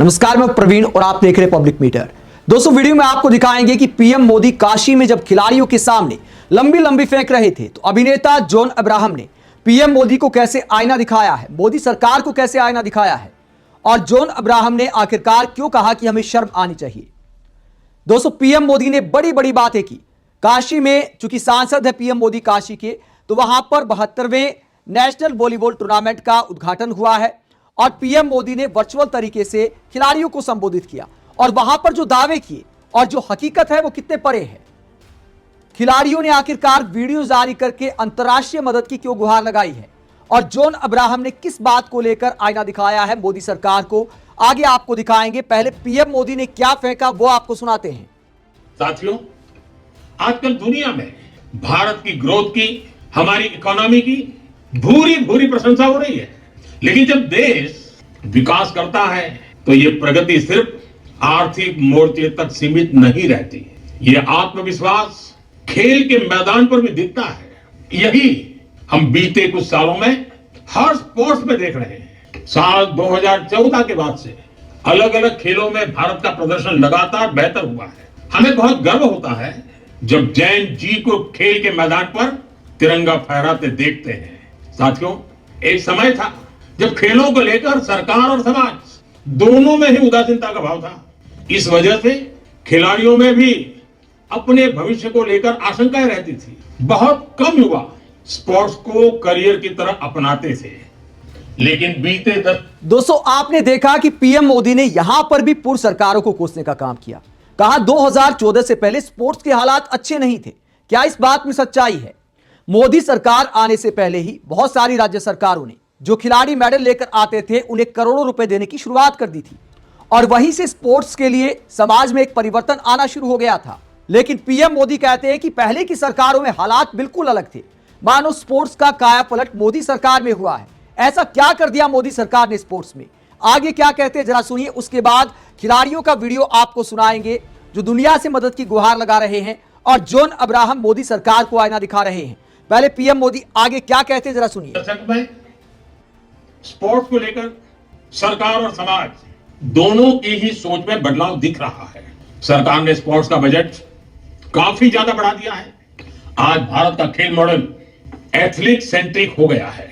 नमस्कार, मैं प्रवीण और आप देख रहे हैं पब्लिक मीटर। दोस्तों, वीडियो में आपको दिखाएंगे कि पीएम मोदी काशी में जब खिलाड़ियों के सामने लंबी लंबी फेंक रहे थे तो अभिनेता जॉन अब्राहम ने पीएम मोदी को कैसे आईना दिखाया है, मोदी सरकार को कैसे आईना दिखाया है और जॉन अब्राहम ने आखिरकार क्यों कहा कि हमें शर्म आनी चाहिए। दोस्तों, पीएम मोदी ने बड़ी बड़ी बातें की काशी में। चूंकि सांसद है पीएम मोदी काशी के, तो वहां पर 72वें नेशनल वॉलीबॉल टूर्नामेंट का उद्घाटन हुआ है और पीएम मोदी ने वर्चुअल तरीके से खिलाड़ियों को संबोधित किया और वहां पर जो दावे किए और जो हकीकत है वो कितने परे है। खिलाड़ियों ने आखिरकार वीडियो जारी करके अंतर्राष्ट्रीय मदद की क्यों गुहार लगाई है और जॉन अब्राहम ने किस बात को लेकर आईना दिखाया है मोदी सरकार को, आगे आपको दिखाएंगे। पहले पीएम मोदी ने क्या फेंका वो आपको सुनाते हैं। साथियों, आजकल दुनिया में भारत की ग्रोथ की, हमारी इकोनॉमी की भूरी भूरी प्रशंसा हो रही है, लेकिन जब देश विकास करता है तो ये प्रगति सिर्फ आर्थिक मोर्चे तक सीमित नहीं रहती। ये आत्मविश्वास खेल के मैदान पर भी दिखता है। यही हम बीते कुछ सालों में हर स्पोर्ट्स में देख रहे हैं। साल 2014 के बाद से अलग अलग खेलों में भारत का प्रदर्शन लगातार बेहतर हुआ है। हमें बहुत गर्व होता है जब जैन जी को खेल के मैदान पर तिरंगा फहराते देखते हैं। साथियों, एक समय था जब खेलों को लेकर सरकार और समाज दोनों में ही उदासीनता का भाव था। इस वजह से खिलाड़ियों में भी अपने भविष्य को लेकर आशंकाएं रहती थी। बहुत कम युवा स्पोर्ट्स को करियर की तरह अपनाते थे, लेकिन बीते दोस्तों, आपने देखा कि पीएम मोदी ने यहां पर भी पूर्व सरकारों को कोसने का काम किया। कहा 2014 से पहले स्पोर्ट्स के हालात अच्छे नहीं थे। क्या इस बात में सच्चाई है? मोदी सरकार आने से पहले ही बहुत सारी राज्य सरकारों ने जो खिलाड़ी मेडल लेकर आते थे उन्हें करोड़ों रुपए देने की शुरुआत कर दी थी और वहीं से स्पोर्ट्स के लिए समाज में एक परिवर्तन आना शुरू हो गया था। लेकिन पीएम मोदी कहते हैं कि पहले की सरकारों में हालात बिल्कुल अलग थे, मानो स्पोर्ट्स का कायापलट मोदी सरकार में हुआ है। ऐसा क्या कर दिया मोदी सरकार ने स्पोर्ट्स में? आगे क्या कहते हैं जरा सुनिए। उसके बाद खिलाड़ियों का वीडियो आपको सुनाएंगे जो दुनिया से मदद की गुहार लगा रहे हैं और जॉन अब्राहम मोदी सरकार को आईना दिखा रहे हैं। पहले पीएम मोदी आगे क्या कहते हैं जरा सुनिए। स्पोर्ट्स को लेकर सरकार और समाज दोनों की ही सोच में बदलाव दिख रहा है। सरकार ने स्पोर्ट्स का बजट काफी ज्यादा बढ़ा दिया है। आज भारत का खेल मॉडल एथलीट सेंट्रिक हो गया है।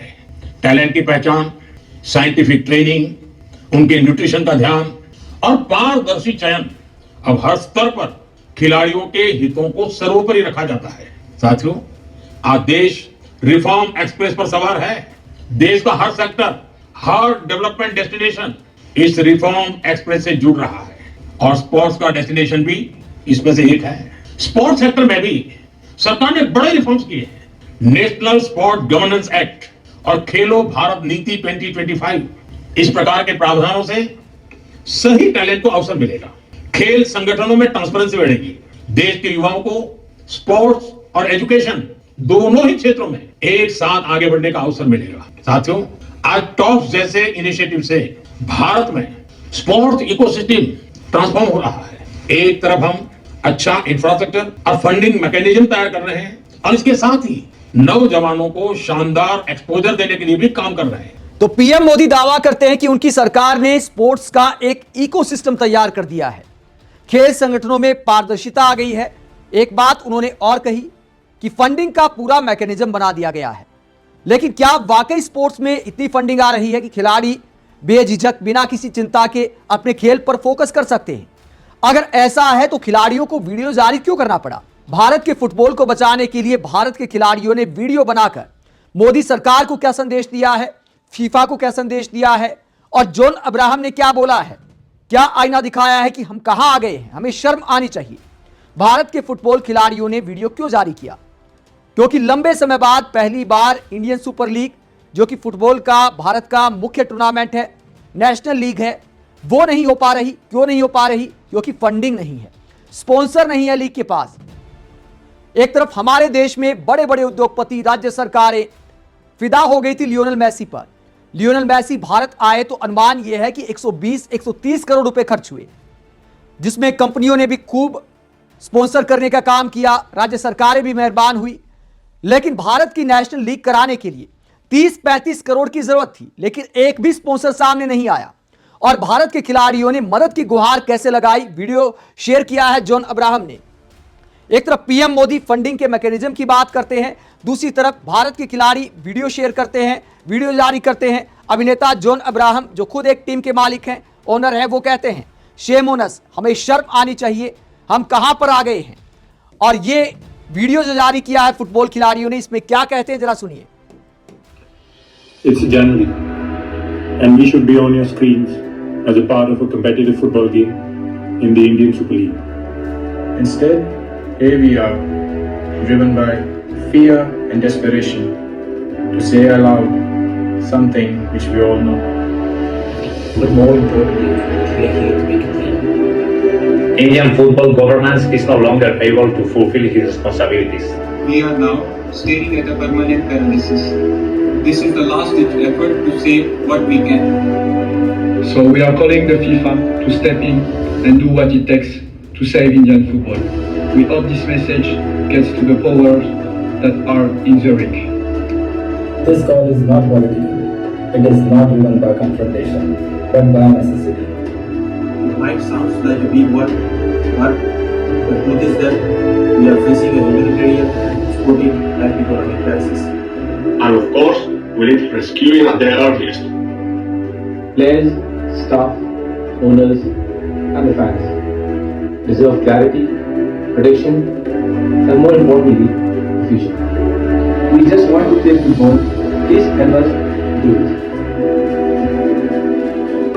टैलेंट की पहचान, साइंटिफिक ट्रेनिंग, उनके न्यूट्रिशन का ध्यान और पारदर्शी चयन, अब हर स्तर पर खिलाड़ियों के हितों को सर्वोपरि रखा जाता है। साथियों, आज देश रिफॉर्म एक्सप्रेस पर सवार है। देश का हर सेक्टर, हर डेवलपमेंट डेस्टिनेशन इस रिफॉर्म एक्सप्रेस से जुड़ रहा है और स्पोर्ट्स का डेस्टिनेशन भी इसमें से एक है। स्पोर्ट्स सेक्टर में भी सरकार ने बड़े रिफॉर्म्स किए हैं। नेशनल स्पोर्ट गवर्नेंस एक्ट और खेलो भारत नीति 2025, इस प्रकार के प्रावधानों से सही टैलेंट को अवसर मिलेगा। खेल संगठनों में ट्रांसपेरेंसी बढ़ेगी। देश के युवाओं को स्पोर्ट्स और एजुकेशन दोनों ही क्षेत्रों में एक साथ आगे बढ़ने का अवसर मिलेगा। साथियों, आज टॉप्स जैसे इनिशिएटिव से भारत में स्पोर्ट्स इकोसिस्टम ट्रांसफॉर्म हो रहा है। एक तरफ हम अच्छा इंफ्रास्ट्रक्चर और फंडिंग मैकेनिज्म तैयार कर रहे हैं और इसके साथ ही नौजवानों को शानदार एक्सपोजर देने के लिए भी काम कर रहे हैं। तो पीएम मोदी दावा करते हैं कि उनकी सरकार ने स्पोर्ट्स का एक इकोसिस्टम तैयार कर दिया है। खेल संगठनों में पारदर्शिता आ गई है। एक बात उन्होंने और कही कि फंडिंग का पूरा मैकेनिज्म बना दिया गया है। लेकिन क्या वाकई स्पोर्ट्स में इतनी फंडिंग आ रही है कि खिलाड़ी बेझिझक बिना किसी चिंता के अपने खेल पर फोकस कर सकते हैं? अगर ऐसा है तो खिलाड़ियों को वीडियो जारी क्यों करना पड़ा? भारत के फुटबॉल को बचाने के लिए भारत के खिलाड़ियों ने वीडियो बनाकर मोदी सरकार को क्या संदेश दिया है, फीफा को क्या संदेश दिया है और जॉन अब्राहम ने क्या बोला है? क्या आईना दिखाया है कि हम कहां आ गए हैं, हमें शर्म आनी चाहिए। भारत के फुटबॉल खिलाड़ियों ने वीडियो क्यों जारी किया? क्योंकि लंबे समय बाद पहली बार इंडियन सुपर लीग, जो कि फुटबॉल का भारत का मुख्य टूर्नामेंट है, नेशनल लीग है, वो नहीं हो पा रही। क्यों नहीं हो पा रही? क्योंकि फंडिंग नहीं है, स्पॉन्सर नहीं है लीग के पास। एक तरफ हमारे देश में बड़े बड़े उद्योगपति, राज्य सरकारें फिदा हो गई थी लियोनेल मैसी पर। लियोनेल मैसी भारत आए तो अनुमान यह है कि 120-130 करोड़ रुपए खर्च हुए, जिसमें कंपनियों ने भी खूब स्पॉन्सर करने का काम किया, राज्य सरकारें भी मेहरबान हुई। लेकिन भारत की नेशनल लीग कराने के लिए 30-35 करोड़ की जरूरत थी, लेकिन एक भी स्पॉन्सर सामने नहीं आया और भारत के खिलाड़ियों ने मदद की गुहार कैसे लगाई, वीडियो शेयर किया है जॉन अब्राहम ने। एक तरफ पीएम मोदी फंडिंग के मैकेनिज्म की बात करते हैं, दूसरी तरफ भारत के खिलाड़ी वीडियो शेयर करते हैं, वीडियो जारी करते हैं। अभिनेता जॉन अब्राहम जो खुद एक टीम के मालिक हैं, ओनर हैं, वो कहते हैं शेम ऑन अस, हमें शर्म आनी चाहिए, हम कहां पर आ गए हैं। और ये वीडियो जो जारी किया है फुटबॉल खिलाड़ियों ने, इसमें क्या कहते हैं जरा सुनिए। It's January and we should be on your screens as a part of a competitive football game in the Indian Super League. Instead, here we are, driven by fear and desperation, to say aloud something which we all know. But more importantly, we are here to make it clear. Indian football governance is no longer able to fulfill its responsibilities. We are now staring at a permanent paralysis. This is the last-ditch effort to save what we can. So we are calling the FIFA to step in and do what it takes to save Indian football. We hope this message gets to the powers that are in the ring. This call is not political. It is not driven by confrontation, but by necessity. It might sound like a big word, but the truth is that we are facing a humanitarian, sporting, and economic crisis. And of course, we need rescuing at the earliest. Players, staff, owners, and the fans deserve clarity, protection, and more importantly, the future. We just want to play football. Please help us do it.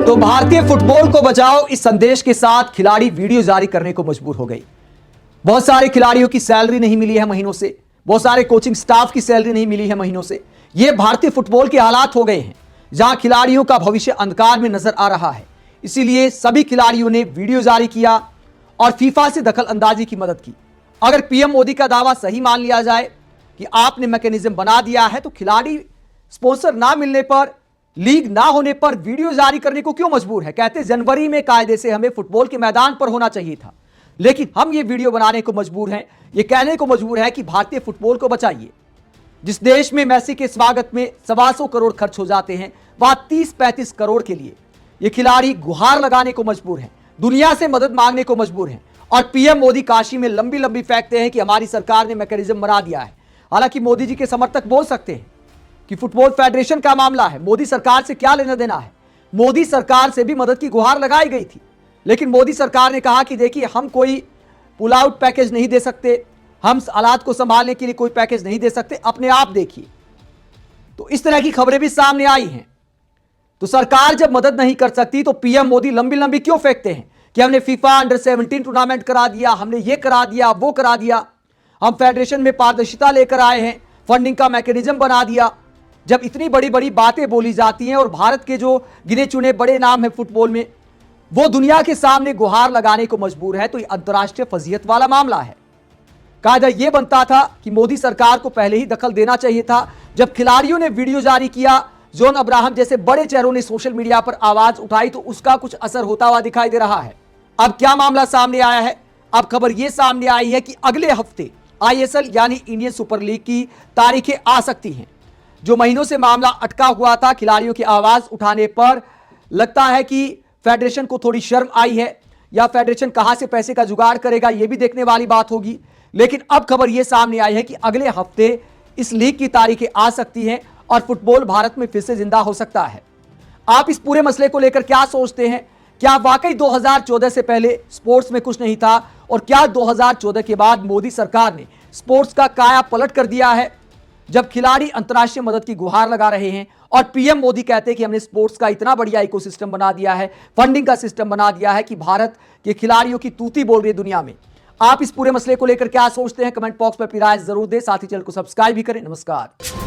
तो भारतीय football को बचाओ, इस संदेश के साथ खिलाड़ी video जारी करने को मजबूर हो गई। बहुत सारे खिलाड़ियों की सैलरी नहीं मिली है महीनों से, बहुत सारे कोचिंग स्टाफ की सैलरी नहीं मिली है महीनों से। ये भारतीय फुटबॉल के हालात हो गए हैं जहां खिलाड़ियों का भविष्य अंधकार में नजर आ रहा है। इसीलिए सभी खिलाड़ियों ने वीडियो जारी किया और फीफा से दखल अंदाजी की मदद की। अगर पीएम मोदी का दावा सही मान लिया जाए कि आपने मैकेनिज्म बना दिया है, तो खिलाड़ी स्पॉन्सर ना मिलने पर, लीग ना होने पर वीडियो जारी करने को क्यों मजबूर है। कहते जनवरी में कायदे से हमें फुटबॉल के मैदान पर होना चाहिए था, लेकिन हम ये वीडियो बनाने को मजबूर हैं, ये कहने को मजबूर है कि भारतीय फुटबॉल को बचाइए। जिस देश में मैसी के स्वागत में 125 करोड़ खर्च हो जाते हैं, वहां 30-35 करोड़ के लिए ये खिलाड़ी गुहार लगाने को मजबूर हैं, दुनिया से मदद मांगने को मजबूर हैं। और पीएम मोदी काशी में लंबी लंबी फेंकते हैं कि हमारी सरकार ने मैकेनिज्म बना दिया है। हालांकि मोदी जी के समर्थक बोल सकते हैं कि फुटबॉल फेडरेशन का मामला है, मोदी सरकार से क्या लेना देना है। मोदी सरकार से भी मदद की गुहार लगाई गई थी, लेकिन मोदी सरकार ने कहा कि देखिए, हम कोई पुल आउट पैकेज नहीं दे सकते, हम हालात को संभालने के लिए कोई पैकेज नहीं दे सकते, अपने आप देखिए। तो इस तरह की खबरें भी सामने आई हैं। तो सरकार जब मदद नहीं कर सकती तो पीएम मोदी लंबी लंबी क्यों फेंकते हैं कि हमने फीफा अंडर 17 टूर्नामेंट करा दिया, हमने ये करा दिया, वो करा दिया, हम फेडरेशन में पारदर्शिता लेकर आए हैं, फंडिंग का मैकेनिज्म बना दिया। जब इतनी बड़ी बड़ी बातें बोली जाती हैं और भारत के जो गिने चुने बड़े नाम हैं फुटबॉल में, वो दुनिया के सामने गुहार लगाने को मजबूर है, तो ये अंतर्राष्ट्रीय फजीहत वाला मामला है। कायदा यह बनता था कि मोदी सरकार को पहले ही दखल देना चाहिए था। जब खिलाड़ियों ने वीडियो जारी किया, जॉन अब्राहम जैसे बड़े चेहरों ने सोशल मीडिया पर आवाज उठाई, तो उसका कुछ असर होता हुआ दिखाई दे रहा है। अब क्या मामला सामने आया है? अब खबर यह सामने आई है कि अगले हफ्ते आईएसएल यानी इंडियन सुपर लीग की तारीखें आ सकती हैं। जो महीनों से मामला अटका हुआ था, खिलाड़ियों की आवाज उठाने पर लगता है कि फेडरेशन को थोड़ी शर्म आई है, या फेडरेशन कहां से पैसे का जुगाड़ करेगा, यह भी देखने वाली बात होगी। लेकिन अब खबर यह सामने आई है कि अगले हफ्ते इस लीग की तारीखें आ सकती हैं और फुटबॉल भारत में फिर से जिंदा हो सकता है। आप इस पूरे मसले को लेकर क्या सोचते हैं? क्या वाकई 2014 से पहले स्पोर्ट्स में कुछ नहीं था, और क्या 2014 के बाद मोदी सरकार ने स्पोर्ट्स का काया पलट कर दिया है? जब खिलाड़ी अंतर्राष्ट्रीय मदद की गुहार लगा रहे हैं और पीएम मोदी कहते हैं कि हमने स्पोर्ट्स का इतना बढ़िया इकोसिस्टम बना दिया है, फंडिंग का सिस्टम बना दिया है कि भारत के खिलाड़ियों की तूती बोल रही है दुनिया में। आप इस पूरे मसले को लेकर क्या सोचते हैं? कमेंट बॉक्स में अपनी राय जरूर दें, साथ ही चैनल को सब्सक्राइब भी करें। नमस्कार।